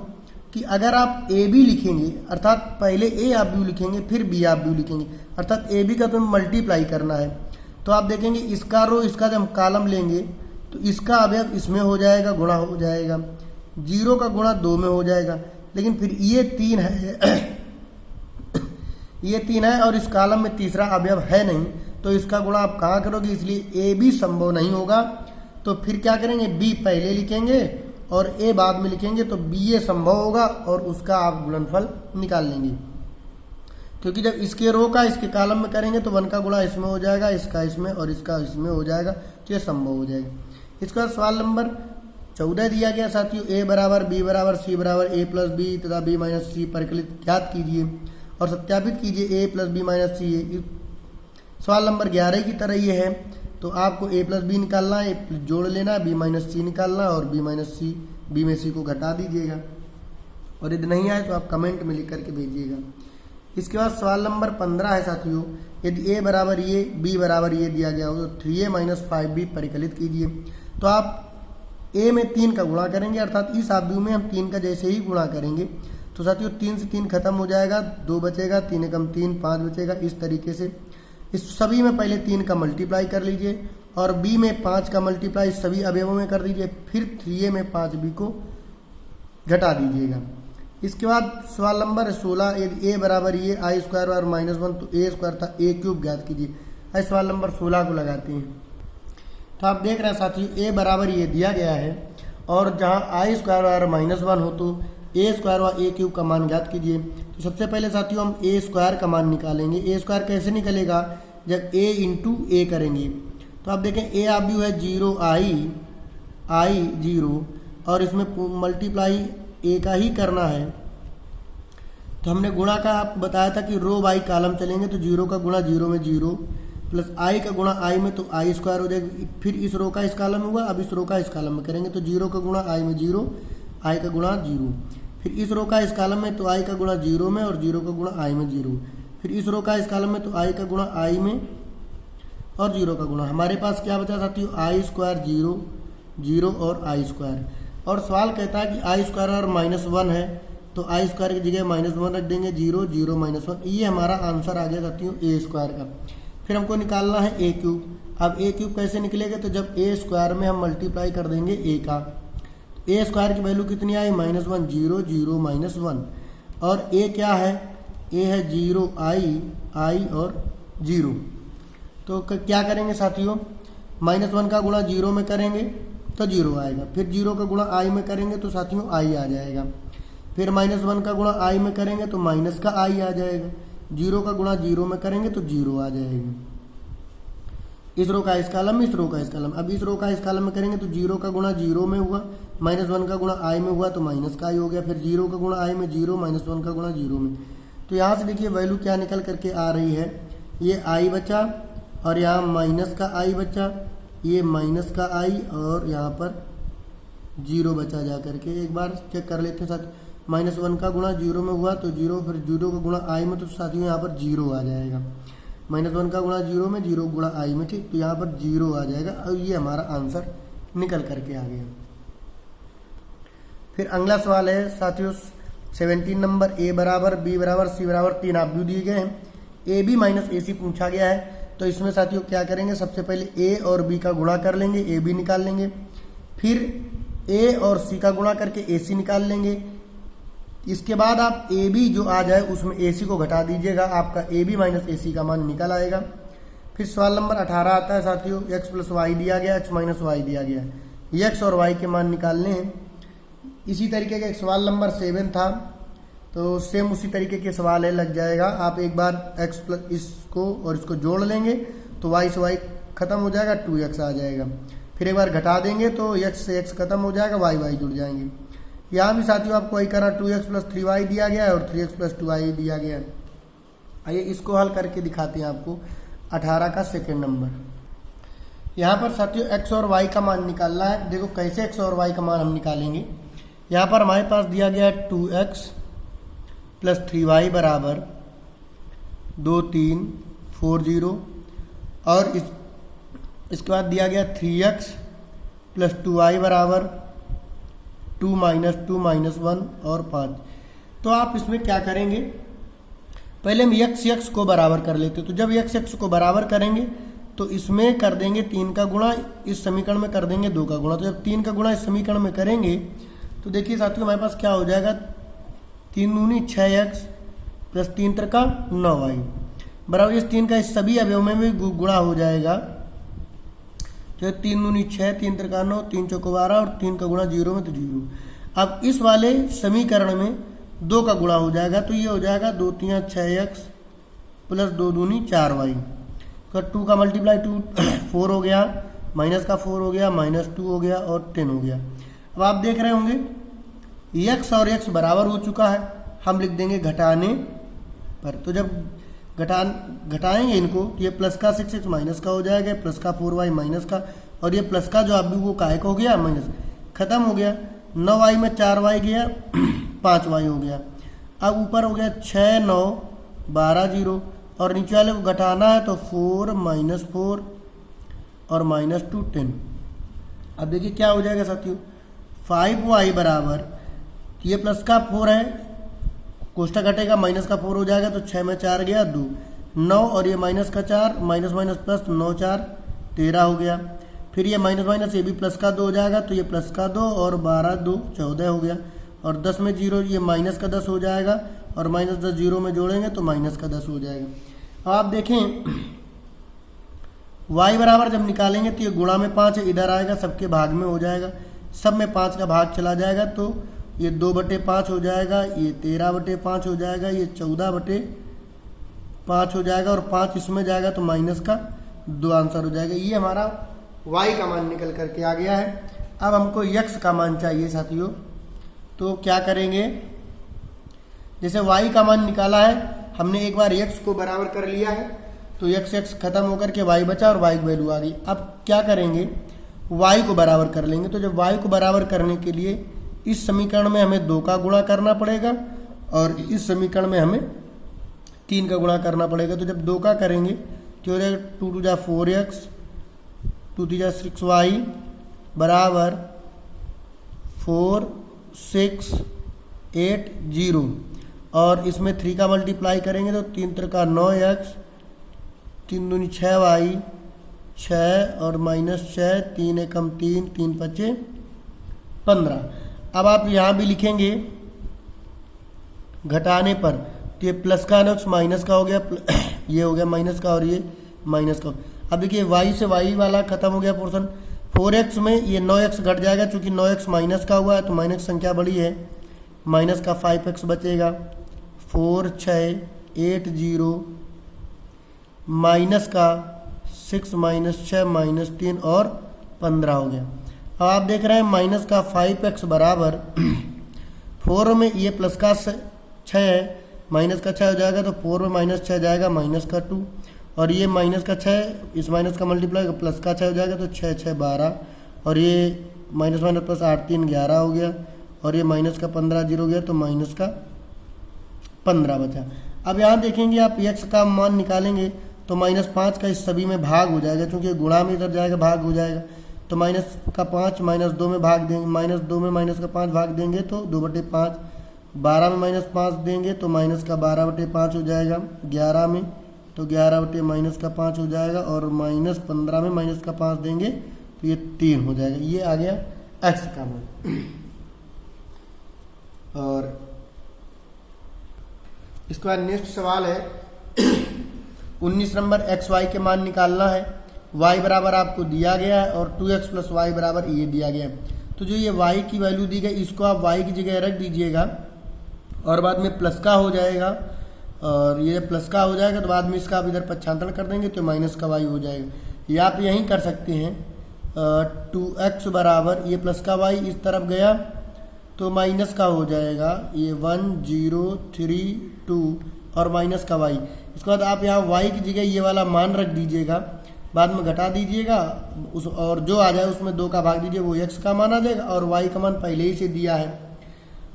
कि अगर आप ए बी लिखेंगे अर्थात पहले ए आप बी लिखेंगे फिर बी आप बी लिखेंगे, अर्थात ए बी का तो मल्टीप्लाई करना है। तो आप देखेंगे इसका रो इसका जब हम कॉलम लेंगे तो इसका अवयव इसमें हो जाएगा, गुणा हो जाएगा, 0 का गुणा 2 में हो जाएगा, लेकिन फिर ये 3 है ये 3 है और इस कॉलम में तीसरा अवयव है नहीं, तो इसका गुणा आप कहाँ करोगे, इसलिए ए बी संभव नहीं होगा। तो फिर क्या करेंगे, बी पहले लिखेंगे और ए बाद में लिखेंगे, तो बी ए संभव होगा और उसका आप गुणनफल निकाल लेंगे। क्योंकि जब इसके रो का इसके कॉलम में करेंगे तो 1 का गुणा इसमें हो जाएगा, इसका इसमें और इसका इसमें हो जाएगा, तो ये संभव हो जाएगा। इसके बाद सवाल नंबर 14 दिया गया साथियों, ए बराबर बी बराबर सी बराबर ए प्लस बी तथा बी माइनस सी परिकलित ज्ञात कीजिए और सत्यापित कीजिए ए प्लस बी माइनस सी। सवाल नंबर 11 की तरह ये है, तो आपको a प्लस बी निकालना है, जोड़ लेना है, b माइनस सी निकालना है और b माइनस सी, b में c को घटा दीजिएगा और यदि नहीं आए तो आप कमेंट में लिख करके भेजिएगा। इसके बाद सवाल नंबर 15 है साथियों, यदि a बराबर ये b बराबर ये दिया गया हो तो 3a - 5b परिकलित कीजिए। तो आप a में 3 का गुणा करेंगे, अर्थात इस आव्यूह में हम 3 का जैसे ही गुणा करेंगे तो साथियों 3 से 3 खत्म हो जाएगा, 2 बचेगा, 3 एकम 3 5 बचेगा। इस तरीके से इस सभी में पहले 3 का मल्टीप्लाई कर लीजिए और b में 5 का मल्टीप्लाई सभी अवयवों में कर दीजिए, फिर 3a में 5b को घटा दीजिएगा। इसके बाद सवाल नंबर 16, यदि a बराबर ये i² और -1 तो a² था a³ ज्ञात कीजिए। आज सवाल नंबर 16 को लगाते हैं। तो आप देख रहे हैं साथियों a बराबर ये दिया गया है और जहाँ i² और -1 हो तो a² और a³ का मान ज्ञात कीजिए। तो सबसे पहले साथियों हम a² का मान निकालेंगे। a² कैसे निकलेगा, जब a × a करेंगे। तो आप देखें a आव्यूह है 0 i 0 और इसमें मल्टीप्लाई a का ही करना है। तो हमने गुणा का आपको बताया था कि रो बाई कॉलम चलेंगे तो 0 का गुणा 0 में 0, प्लस आई का गुणा आई में तो आई स्क्वायर हो जाएगा। फिर इस रो का इस कॉलम में हुआ, अब इस रो का इस कॉलम में करेंगे तो 0 का गुणा आई में 0, आई का गुणा 0। फिर इस रो का इस कॉलम में तो आई का गुणा 0 में और 0 का गुणा आई में 0। फिर इस रो का इस कॉलम में तो आई का गुणा आई में और 0 का गुणा। हमारे पास क्या बचा साथियों, आई स्क्वायर 0, 0 और आई स्क्वायर। और सवाल कहता है कि आई स्क्वायर और -1 है तो आई स्क्वायर की जगह -1 रख देंगे, 0, 0, -1। ये हमारा आंसर आ गया साथियों ए स्क्वायर का। फिर हमको निकालना है ए क्यूब। अब ए क्यूब कैसे निकलेगा, तो जब ए स्क्वायर में हम मल्टीप्लाई कर देंगे ए का, ए स्क्वायर की वैल्यू कितनी आई, -1, 0, 0, -1। और ए क्या है, ए है 0, आई और 0। तो क्या करेंगे साथियों, -1 का गुणा 0 में करेंगे तो 0 आएगा। फिर 0 का गुणा आई में करेंगे तो साथियों आई आ जाएगा। फिर -1 का गुणा आई में करेंगे तो माइनस का आई आ जाएगा। 0 का गुणा 0 में करेंगे तो 0 आ जाएगा। इस रो का इस कॉलम में, इस रो का इस कॉलम। अब इस रो का इस कॉलम में करेंगे तो 0 का गुणा 0 में हुआ, -1 का गुणा आई में हुआ तो माइनस का आई हो गया। फिर 0 का गुणा आई में 0, -1 का गुणा 0 में। तो यहाँ से देखिए वैल्यू क्या निकल करके आ रही है, ये आई बचा और यहाँ माइनस का आई बचा, ये माइनस का आई और यहाँ पर 0 बचा जा करके। एक बार चेक कर लेते हैं साथ, -1 का गुणा 0 में हुआ तो 0, फिर 0 का गुणा आई में तो साथियों यहाँ पर 0 आ जाएगा। -1 का गुणा 0 में, 0 गुणा आई में, ठीक, तो यहाँ पर 0 आ जाएगा और ये हमारा आंसर निकल करके आ गया। फिर अगला सवाल है साथियों 17 नंबर, ए बराबर बी बराबर सी बराबर 3 आव्यूह दिए गए हैं, ए बी माइनस ए सी पूछा गया है। तो इसमें साथियों क्या करेंगे, सबसे पहले ए और बी का गुणा कर लेंगे, ए बी निकाल लेंगे। फिर ए और सी का गुणा करके ए सी निकाल लेंगे। इसके बाद आप ए बी जो आ जाए उसमें ए सी को घटा दीजिएगा, आपका ए बी माइनस ए सी का मान निकल आएगा। फिर सवाल नंबर 18 आता है साथियों, एक्स प्लस वाई दिया गया, एक्स माइनस वाई दिया गया, एक्स और वाई के मान निकालने हैं। इसी तरीके का एक सवाल नंबर 7 था, तो सेम उसी तरीके के सवाल है, लग जाएगा। आप एक बार एक्स प्लस इसको और इसको जोड़ लेंगे तो वाई से वाई खत्म हो जाएगा, 2x आ जाएगा। फिर एक बार घटा देंगे तो x से x खत्म हो जाएगा, वाई जुड़ जाएंगे। यहाँ भी साथियों आपको वही करना, 2x प्लस 3y दिया गया है और 3x प्लस 2y दिया गया है। आइए इसको हल करके दिखाते हैं आपको 18 का सेकेंड नंबर। यहाँ पर साथियों x और y का मान निकालना है। देखो कैसे x और y का मान हम निकालेंगे। यहाँ पर हमारे पास दिया गया है 2x प्लस 3y बराबर 2, 3, 4, 0 और इसके बाद दिया गया 3x प्लस 2y बराबर 2 माइनस 2 माइनस 1 और 5। तो आप इसमें क्या करेंगे, पहले हम x को बराबर कर लेते हैं। तो जब x को बराबर करेंगे तो इसमें कर देंगे 3 का गुणा, इस समीकरण में कर देंगे 2 का गुणा। तो जब 3 का गुणा इस समीकरण में करेंगे तो देखिए साथियों हमारे पास क्या हो जाएगा, 3 दूनी 6x प्लस 3 त्रिका 9y बराबर इस 3 का इस सभी अवयव में भी गुणा हो जाएगा। तो 3 दूनी 6, 3 त्रिका 9, 3 चौको 12 और 3 का गुणा 0 में तो 0। अब इस वाले समीकरण में 2 का गुणा हो जाएगा तो ये हो जाएगा 2 3 6x प्लस 2 दूनी 4y। तो 2 का मल्टीप्लाई 2 4 हो गया, माइनस का 4 हो गया, -2 हो गया और 10 हो गया। अब आप देख रहे होंगे x और x बराबर हो चुका है, हम लिख देंगे घटाने पर। तो जब घटाएंगे इनको तो ये प्लस का 6x माइनस का हो जाएगा, प्लस का 4y माइनस का, और ये प्लस का जो अभी वो काय का हो गया माइनस, खत्म हो गया। 9y में 4y गया 5y हो गया। अब ऊपर हो गया 6 9 12 0 और नीचे वाले को घटाना है तो 4 -4 और -2 10। अब देखिए क्या हो जाएगा साथियों, 5y बराबर, ये प्लस का 4 है, कोष्ठक घटेगा, माइनस का 4 हो जाएगा तो 6 में 4 गया 2, 9 और ये माइनस का 4, माइनस माइनस प्लस 9 4 13 हो गया। फिर ये माइनस माइनस ये भी प्लस का 2 हो जाएगा तो ये प्लस का 2 और 12 2 14 हो गया। और 10 में 0 ये माइनस का 10 हो जाएगा और -10 0 में जोड़ेंगे तो माइनस का 10 हो जाएगा। अब आप देखें y बराबर जब निकालेंगे तो ये गुणा में 5 है, इधर आएगा सबके भाग में हो जाएगा, सब में 5 का भाग चला जाएगा तो ये 2/5 हो जाएगा, ये 13/5 हो जाएगा, ये 14/5 हो जाएगा और 5 इसमें जाएगा तो माइनस का 2 आंसर हो जाएगा। ये हमारा y का मान निकल करके आ गया है। अब हमको x का मान चाहिए साथियों, तो क्या करेंगे, जैसे y का मान निकाला है हमने, एक बार x को बराबर कर लिया है तो x खत्म होकर के y बचा और y की वैल्यू आ गई। अब क्या करेंगे, y को बराबर कर लेंगे। तो जब y को बराबर करने के लिए इस समीकरण में हमें 2 का गुणा करना पड़ेगा और इस समीकरण में हमें 3 का गुणा करना पड़ेगा। तो जब 2 का करेंगे तो हो जाएगा 2 2 जा 4x 2 3 जा 6y बराबर 4 6 8 0 और इसमें 3 का मल्टीप्लाई करेंगे तो 3 3 का 9x 3 दूनी 6y 6 और -6 3 एकम 3 3 5 15। अब आप यहाँ भी लिखेंगे घटाने पर तो ये प्लस का नक्स माइनस का हो गया, ये हो गया माइनस का और ये माइनस का। अब देखिए y से y वाला खत्म हो गया पोर्शन। 4x में ये 9x घट जाएगा, चूंकि 9x माइनस का हुआ है तो माइनस संख्या बड़ी है, माइनस का 5x बचेगा। 4 6 8 0 माइनस का 6 -6 -3 और 15 हो गया। अब आप देख रहे हैं माइनस का 5x बराबर 4 में ये प्लस का 6 है, माइनस का 6 हो जाएगा तो 4 में -6 जाएगा माइनस का 2 और ये माइनस का 6 इस माइनस का मल्टीप्लाई प्लस का 6 हो जाएगा तो 6 6 12 और ये माइनस माइनस प्लस 8 3 11 हो गया और ये माइनस का 15 0 गया तो माइनस का 15 बचा। अब यहाँ देखेंगे आप x का मान निकालेंगे तो -5 का इस सभी में भाग हो जाएगा, क्योंकि गुणा में इधर जाएगा भाग हो जाएगा। तो माइनस का 5 -2 में भाग देंगे, -2 में माइनस का 5 भाग देंगे तो 2/5। 12 में -5 देंगे तो माइनस का 12/5 हो जाएगा। 11 में तो 11/- का 5 हो जाएगा और -15 में माइनस का 5 देंगे तो ये 3 हो जाएगा। ये आ गया x का मान। और इसके बाद नेक्स्ट सवाल है 19 नंबर xy के मान निकालना है। y बराबर आपको दिया गया है और 2x + y बराबर ये दिया गया है। तो जो ये y की वैल्यू दी गई इसको आप y की जगह रख दीजिएगा और बाद में प्लस का हो जाएगा और ये प्लस का हो जाएगा तो बाद में इसका आप इधर पक्षांतरण कर देंगे तो माइनस का y हो जाएगा। ये आप यहीं कर सकते हैं। 2x बराबर ये प्लस का y इस तरफ गया तो माइनस का हो जाएगा, ये 1 0 3 2 और माइनस का y। इसके बाद आप यहाँ y की जगह ये वाला मान रख दीजिएगा, बाद में घटा दीजिएगा उस और जो आ जाए उसमें 2 का भाग दीजिए, वो x का मान आ जाएगा और y का मान पहले ही से दिया है।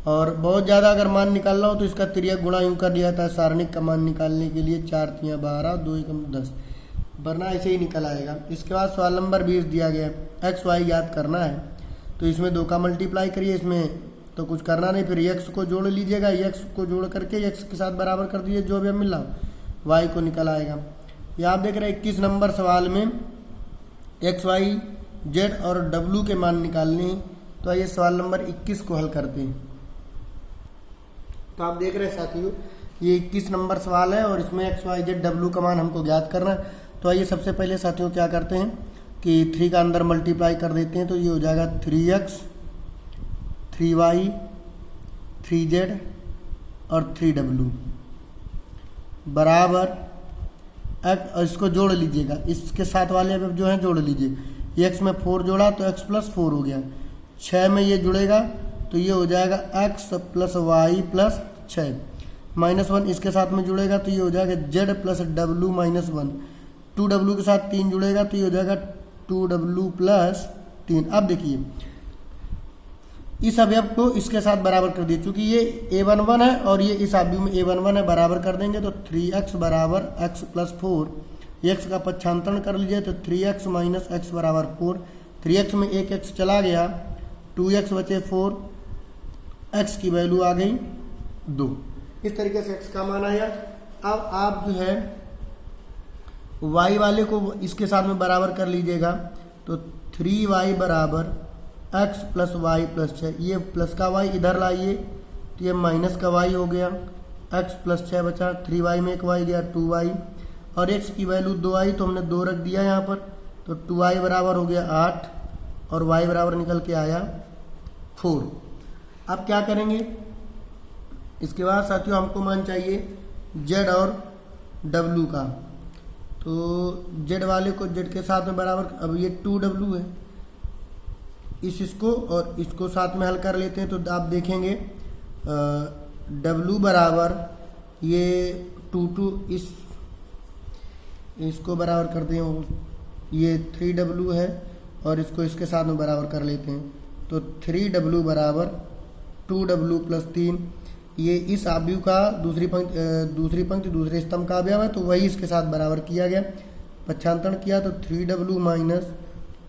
और बहुत ज़्यादा अगर मान निकालना हो तो इसका तिर्यक गुणा यूँ कर दिया था सारणिक का मान निकालने के लिए। 4 3 12 2 एकम 10, वरना ऐसे ही निकल आएगा। इसके बाद सवाल नंबर 20 दिया गया एक्स वाई याद करना है तो इसमें 2 का मल्टीप्लाई करिए, इसमें तो कुछ करना नहीं, फिर एक्स को जोड़ लीजिएगा, एक्स को जोड़ करके एक्स के साथ बराबर कर दीजिए, जो भी मिल रहा वाई को निकल आएगा। ये आप देख रहे हैं 21 नंबर सवाल में एक्स वाई जेड और डब्लू के मान निकालने हैं। तो आइए सवाल नंबर 21 को हल करते हैं। तो आप देख रहे हैं साथियों ये 21 नंबर सवाल है और इसमें एक्स वाई जेड डब्लू का मान हमको ज्ञात करना है। तो आइए सबसे पहले साथियों क्या करते हैं कि 3 का अंदर मल्टीप्लाई कर देते हैं, तो ये हो जाएगा 3x 3y 3z और 3w बराबर इसको जोड़ लीजिएगा, इसके साथ वाले अब जो है जोड़ लीजिए। x में 4 जोड़ा तो x + 4 हो गया, 6 में ये जुड़ेगा तो ये हो जाएगा x + y + 6 -1 इसके साथ में जुड़ेगा तो ये हो जाएगा z + w -1, 2w के साथ 3 जुड़ेगा तो ये हो जाएगा 2w + 3। अब देखिए इस अवयव को इसके साथ बराबर कर दिए, चूंकि ये a11 है और ये इस अवयव में a11 है, बराबर कर देंगे तो 3x बराबर x + 4, x का पक्षांतरण कर लीजिए तो 3x - x बराबर 4, 3x में एक x चला गया, 2x बचे 4, x की वैल्यू आ गई 2। इस तरीके से x का मान आया। अब आप जो है y वाले को इसके साथ में बराबर कर लीजिएगा तो 3y बराबर x + y + 6, ये प्लस का y इधर लाइए तो ये माइनस का y हो गया, x + 6 बचा, 3y में एक y दिया 2y और x की वैल्यू 2 आई तो हमने 2 रख दिया यहाँ पर, तो 2y बराबर हो गया 8 और y बराबर निकल के आया 4। अब क्या करेंगे इसके बाद साथियों हमको मान चाहिए z और w का, तो z वाले को z के साथ में बराबर, अब ये 2w है, इसको और इसको साथ में हल कर लेते हैं तो आप देखेंगे w बराबर ये 2 इस इसको बराबर करते हैं, ये 3W है और इसको इसके साथ में बराबर कर लेते हैं। तो 3W बराबर 2W प्लस 3, ये इस आव्यूह का दूसरी पंक्ति दूसरे स्तंभ का अवयव है, तो वही इसके साथ बराबर किया गया, पक्षांतरण किया तो 3W माइनस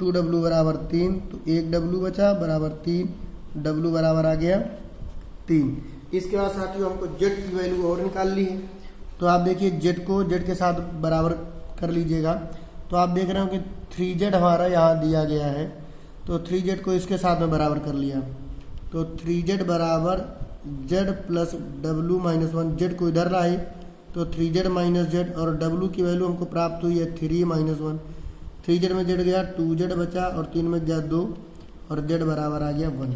2W बराबर 3, तो 1W बचा बराबर 3, W बराबर आ गया 3। इसके बाद साथियों हमको Z की वैल्यू और निकाल ली है, तो आप देखिए Z को Z के साथ बराबर कर लीजिएगा। तो आप देख रहे हो कि 3Z हमारा यहाँ दिया गया है, तो 3Z को इसके साथ में बराबर कर लिया, तो 3Z बराबर Z plus W minus 1, Z को इधर लाए तो 3Z माइनस Z, और W की वैल्यू हमको प्राप्त हुई है 3 माइनस 1, 3Z में Z गया 2Z बचा और 3 में गया 2 और Z बराबर आ गया 1।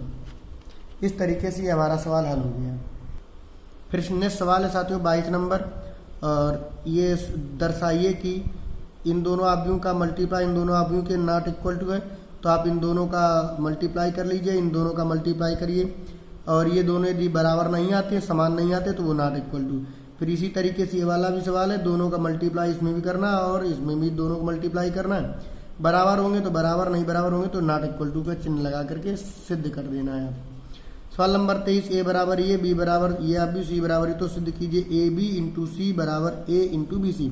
इस तरीके से हमारा सवाल हल हो गया। फिर नेक्स्ट सवाल है साथियों 22 नंबर, और ये दर्शाइए कि इन दोनों आव्यूहों का मल्टीप्लाई इन दोनों आव्यूहों के नॉट इक्वल टू है, तो आप इन दोनों का मल्टीप्लाई कर लीजिए, इन दोनों का मल्टीप्लाई करिए, और ये दोनों यदि बराबर नहीं आते, समान नहीं आते, तो वो नॉट इक्वल टू। फिर इसी तरीके से ये वाला भी सवाल है, दोनों का मल्टीप्लाई इसमें भी करना है और इसमें भी दोनों को मल्टीप्लाई करना है, बराबर होंगे तो बराबर, नहीं बराबर होंगे तो नॉट इक्वल टू का चिन्ह लगा करके सिद्ध कर देना है। सवाल नंबर 23, ए बराबर ये, बी बराबर ये आव्यूह, सी बराबर ये, तो सिद्ध कीजिए ए बी इंटू सी बराबर ए इंटू बी सी।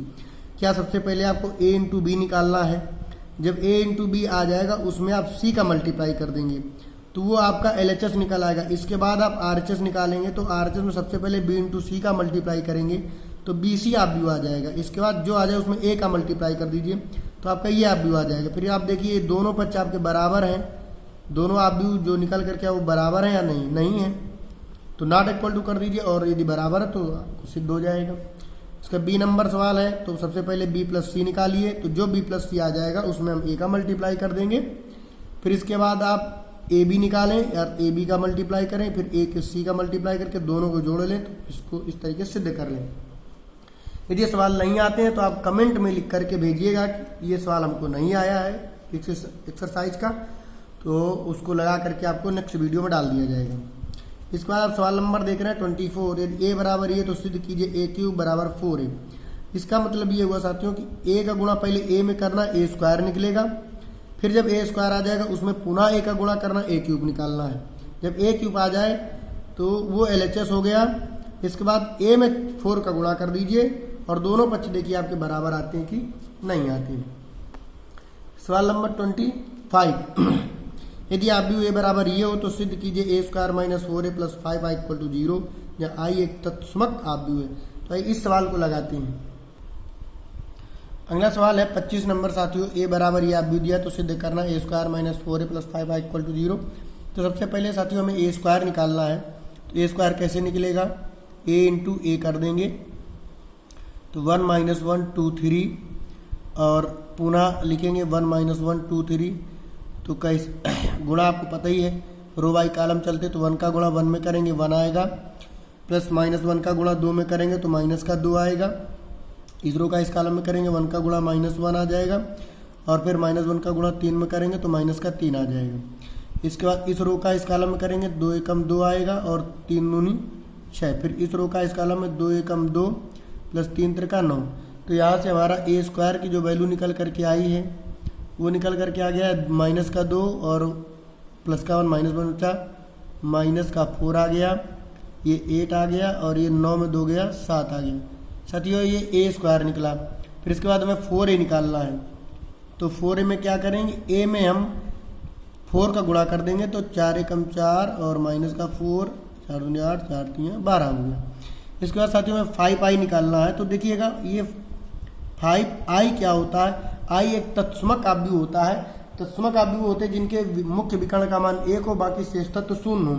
क्या सबसे पहले आपको ए इंटू बी निकालना है, जब ए इंटू बी आ जाएगा उसमें आप सी का मल्टीप्लाई कर देंगे तो वो आपका LHS निकल आएगा। इसके बाद आप RHS निकालेंगे, तो RHS में सबसे पहले बी इंटू सी का मल्टीप्लाई करेंगे तो BC आव्यूह आ जाएगा। इसके बाद जो आ जाए उसमें ए का मल्टीप्लाई कर दीजिए तो आपका ये आव्यूह आ जाएगा। फिर आप देखिए दोनों पक्ष आपके बराबर हैं, दोनों आव्यूह जो निकल करके वो बराबर है या नहीं है, तो नॉट इक्वल टू कर दीजिए, और यदि बराबर है तो सिद्ध हो जाएगा। इसका बी नंबर सवाल है, तो सबसे पहले बी प्लस सी निकालिए, तो जो बी प्लस सी आ जाएगा उसमें हम ए का मल्टीप्लाई कर देंगे। फिर इसके बाद आप ए बी निकालें या ए बी का मल्टीप्लाई करें, फिर ए के सी का मल्टीप्लाई करके दोनों को जोड़ लें, तो इसको इस तरीके से सिद्ध कर लें। यदि ये सवाल नहीं आते हैं तो आप कमेंट में लिख करके भेजिएगा कि ये सवाल हमको नहीं आया है एक्सरसाइज का, तो उसको लगा करके आपको नेक्स्ट वीडियो में डाल दिया जाएगा। इसके बाद आप सवाल नंबर देख रहे हैं 24, यदि ए बराबर ये तो सिद्ध कीजिए ए क्यूब बराबर 4a। इसका मतलब ये हुआ साथियों कि ए का गुणा पहले ए में करना, ए स्क्वायर निकलेगा, फिर जब ए स्क्वायर आ जाएगा उसमें पुनः ए का गुणा करना, ए क्यूब निकालना है। जब ए क्यूब आ जाए तो वो LHS हो गया। इसके बाद ए में 4 का गुणा कर दीजिए और दोनों पक्ष देखिए आपके बराबर आते हैं कि नहीं आते हैं। सवाल नंबर 25, यदि आव्यूह ए बराबर ये हो तो सिद्ध कीजिए A square minus 4a plus 5i equal to 0, या आई एक तत्समक आव्यूह है। तो इस सवाल को लगाते हैं। अगला सवाल है 25 नंबर साथियों, ए बराबर ये आव्यूह दिया तो सिद्ध करना A square minus 4a plus 5i equal to 0। तो सबसे पहले साथियों हमें ए स्क्वायर निकालना है, तो ए स्क्वायर कैसे निकलेगा, ए इंटू ए कर देंगे तो 1 माइनस 1 2 3, और पुनः लिखेंगे 1 माइनस 1 2 3, तो कैसे गुणा आपको पता ही है, रो बाई कॉलम चलते, तो 1 का गुणा 1 में करेंगे 1 आएगा, प्लस माइनस 1 का गुणा 2 में करेंगे तो माइनस का 2 आएगा, इस रो का इस कॉलम में करेंगे 1 का गुणा माइनस 1 आ जाएगा, और फिर माइनस 1 का गुणा 3 में करेंगे तो माइनस का 3 आ जाएगा। इसके बाद इस रो का इस कॉलम में करेंगे 2 एकम 2 आएगा और 3 दूनी 6, फिर इस रो का इस कॉलम में 2 एकम 2 प्लस 3 त्रिका 9। तो यहाँ से हमारा ए स्क्वायर की जो वैल्यू निकल करके आई है वो निकल करके आ गया है माइनस का 2 और प्लस का 1 माइनस 1 बचा, माइनस का 4 आ गया, ये 8 आ गया, और ये 9 में 2 गया 7 आ गया। साथियों ये ए स्क्वायर निकला। फिर इसके बाद हमें 4a निकालना है, तो 4a में क्या करेंगे, ए में हम 4 का गुणा कर देंगे तो 4 एकम 4 और माइनस का 4, 4 दूनी 8 4 3 12 हो गया। इसके बाद साथियों में 5i निकालना है, तो देखिएगा ये 5i क्या होता है, i एक तत्समक आव्यूह होता है। तत्समक आव्यूह होते हैं जिनके मुख्य विकर्ण का मान 1 हो, बाकी शेष तत्व 0 हो।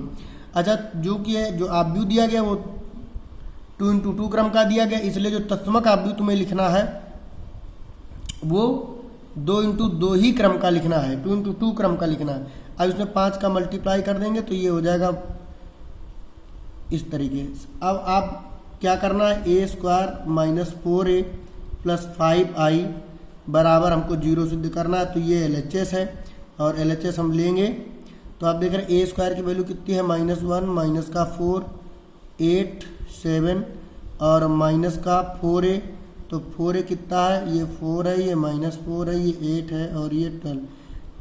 अच्छा, जो कि है जो आव्यूह दिया गया वो 2 × 2 क्रम का दिया गया, इसलिए जो तत्समक आव्यूह तुम्हें लिखना है वो 2 × 2 ही क्रम का लिखना है, 2 × 2 क्रम का लिखना है। अब इसमें 5 का मल्टीप्लाई कर देंगे तो ये हो जाएगा इस तरीके से। अब आप क्या करना है, ए square minus 4a plus 5i बराबर हमको 0 सिद्ध करना है, तो ये LHS है और LHS हम लेंगे तो आप देख रहे हैं ए स्क्वायर की वैल्यू कितनी है, -1 माइनस का 4 8 7 और माइनस का 4a, तो 4 कितना है, ये 4 है, ये -4 है, ये 8 है और ये 12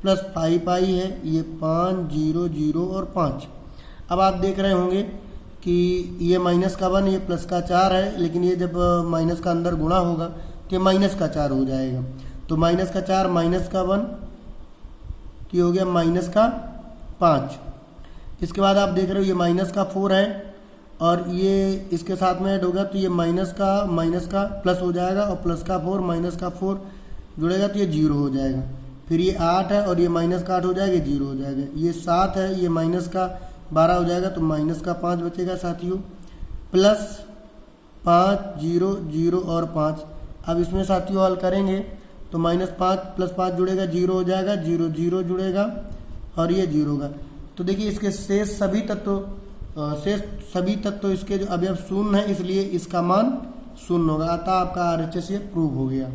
प्लस 5i है, ये 5 0 0 और 5। अब आप देख रहे होंगे कि ये माइनस का 1 ये प्लस का 4 है, लेकिन ये जब माइनस का अंदर गुणा होगा तो ये माइनस का 4 हो जाएगा। तो माइनस का 4 माइनस का 1 ये हो गया माइनस का 5। इसके बाद आप देख रहे हो ये माइनस का 4 है और ये इसके साथ में ऐड होगा तो ये माइनस का प्लस हो जाएगा और प्लस का 4 माइनस का 4 जुड़ेगा तो ये 0 हो जाएगा। फिर ये 8 है और ये माइनस का 8 हो जाएगा, 0 हो जाएगा। ये 7 है, ये माइनस का 12 हो जाएगा तो माइनस का 5 बचेगा साथियों, प्लस 5 0 0 और 5। अब इसमें साथियों हल करेंगे तो -5 प्लस 5 जुड़ेगा 0 हो जाएगा, 0 0 जुड़ेगा और ये 0 होगा। तो देखिए इसके शेष सभी तत्व इसके जो अवयव शून्य है, इसलिए इसका मान शून्य होगा। अतः आपका RHS ये प्रूव हो गया।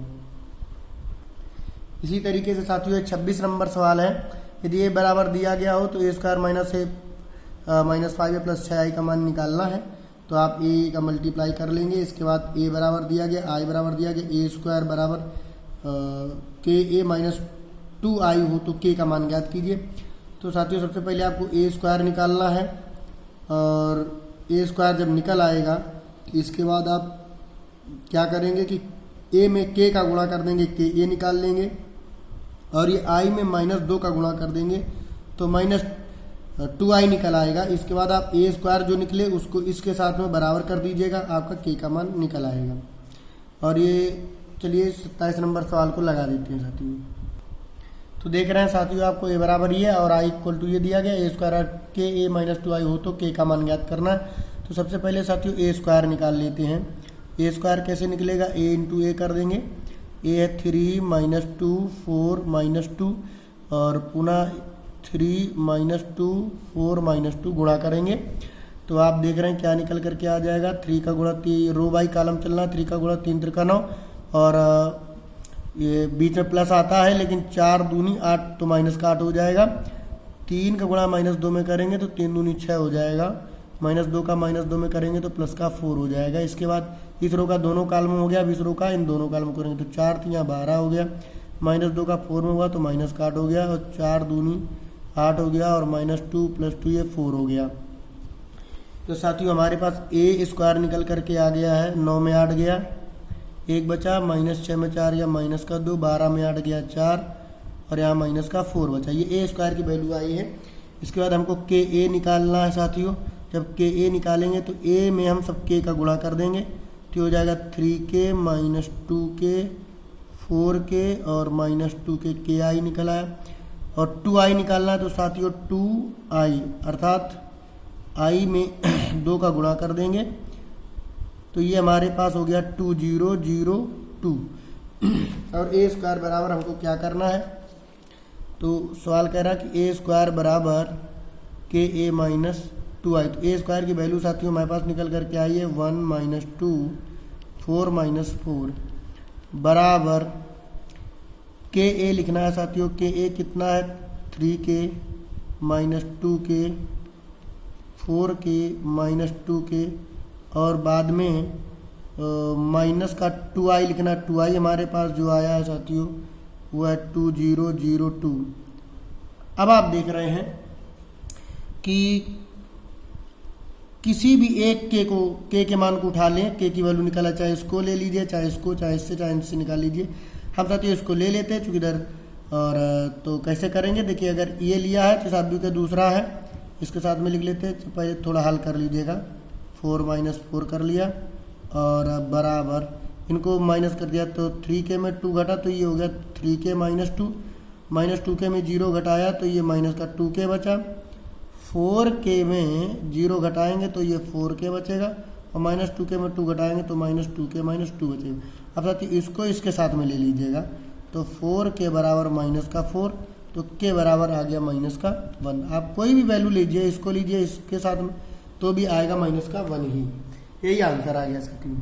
इसी तरीके से साथियों 26 नंबर सवाल है, यदि ए बराबर दिया गया हो तो a स्क्वायर -5 प्लस 6i का मान निकालना है। तो आप a का मल्टीप्लाई कर लेंगे। इसके बाद a बराबर दिया गया, i बराबर दिया गया, a स्क्वायर बराबर ka -2i हो तो k का मान ज्ञात कीजिए। तो साथियों सबसे पहले आपको a स्क्वायर निकालना है और a स्क्वायर जब निकल आएगा इसके बाद आप क्या करेंगे कि a में k का गुणा कर देंगे, ka निकाल लेंगे और ये i में -2 का गुणा कर देंगे तो -2i निकल आएगा। इसके बाद आप a स्क्वायर जो निकले उसको इसके साथ में बराबर कर दीजिएगा, आपका k का मान निकल आएगा। और ये चलिए 27 नंबर सवाल को लगा देते हैं साथियों। तो देख रहे हैं साथियों आपको a बराबर ये और i इक्वल टू ये दिया गया, a स्क्वायर ka -2i हो तो k का मान ज्ञात करना है। तो सबसे पहले साथियों a स्क्वायर निकाल लेते हैं। a स्क्वायर कैसे निकलेगा, a इंटू a कर देंगे। a है 3 -2 4 -2 और पुनः 3 -2 4 -2 गुणा करेंगे तो आप देख रहे हैं क्या निकल करके आ जाएगा। 3 का गुणा 3 रो बाई कॉलम चलना, 3 का गुणा 3 त्रिका 9 और ये बीच में प्लस आता है लेकिन 4 दूनी 8 तो माइनस का 8 हो जाएगा। 3 का गुणा -2 में करेंगे तो 3 दूनी 6 हो जाएगा, -2 का -2 में करेंगे तो प्लस का 4 हो जाएगा। इसके बाद इस रो का दोनों कॉलम हो गया, इस रो का इन दोनों कॉलम करेंगे तो 4 3 12 हो गया, -2 का 4 में हुआ तो माइनस का 8 हो गया और 4 दूनी 8 हो गया और -2 + 2 ये 4 हो गया। तो साथियों हमारे पास a स्क्वायर निकल करके आ गया है, 9 में 8 गया, 1 बचा, -6 में 4 या -2, 12 में 8 गया 4 और यहाँ -4 बचा। ये a स्क्वायर की वैल्यू आई है। इसके बाद हमको ka निकालना है साथियों। जब ka निकालेंगे तो a में हम सब k का गुणा कर देंगे तो हो जाएगा 3k -2k 4k और -2k ki निकल आया। और 2i निकालना है तो साथियों 2i अर्थात i में 2 का गुणा कर देंगे तो ये हमारे पास हो गया 2002 और a स्क्वायर बराबर हमको क्या करना है। तो सवाल कह रहा है कि a स्क्वायर बराबर ka -2i। तो a स्क्वायर की वैल्यू साथियों हमारे पास निकल करके आई है 1 -2 4 -4 बराबर ka लिखना है साथियों। ka कितना है 3k -2k 4k -2k और बाद में माइनस का 2i लिखना। 2i हमारे पास जो आया है साथियों वो है 2002। अब आप देख रहे हैं कि किसी भी एक k के मान को उठा लें, k की वैल्यू निकाला, चाहे इसको ले लीजिए, चाहे इसको, चाहे इससे, चाहे इससे निकाल लीजिए। हम साथियों इसको ले लेते हैं चूँकि इधर और तो कैसे करेंगे देखिए, अगर ये लिया है तो साथियों का दूसरा है, इसके साथ में लिख लेते हैं। पहले थोड़ा हल कर लीजिएगा, 4 -4 कर लिया और बराबर इनको माइनस कर दिया तो 3k में 2 घटा तो ये हो गया 3k -2 -2k में 0 घटाया तो ये माइनस का 2k बचा। 4k में 0 घटाएंगे तो ये 4k बचेगा और -2k में 2 घटाएंगे तो -2k -2 बचेगा। अब साथियों इसको इसके साथ में ले लीजिएगा तो 4k बराबर -4 तो k बराबर आ गया -1। आप कोई भी वैल्यू लीजिए, इसको लीजिए इसके साथ में तो भी आएगा -1 ही। यही आंसर आ गया साथियों।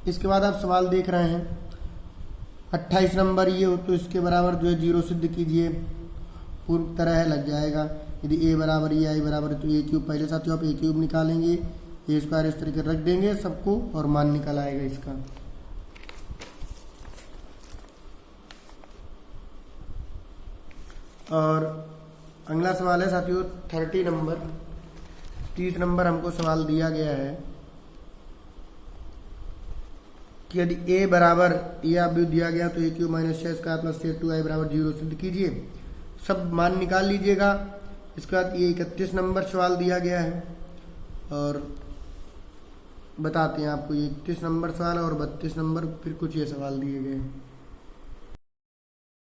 इसके बाद आप सवाल देख रहे हैं 28 नंबर ये हो तो इसके बराबर जो है 0 सिद्ध कीजिए। पूर्व तरह है लग जाएगा। यदि a बराबर ये i बराबर है तो a³ पहले साथियों आप a³ निकालेंगे, a स्क्वायर इस तरीके रख देंगे सबको और मान निकल आएगा इसका। और अगला सवाल है साथियों 30 नंबर हमको सवाल दिया गया है कि यदि a बराबर ये अवयव दिया गया तो a³ माइनस 6² प्लस 2i बराबर 0 सिद्ध कीजिए। सब मान निकाल लीजिएगा। इसके बाद ये 31 नंबर सवाल दिया गया है और बताते हैं आपको ये 31 नंबर सवाल और 32 नंबर फिर कुछ ये सवाल दिए गए हैं।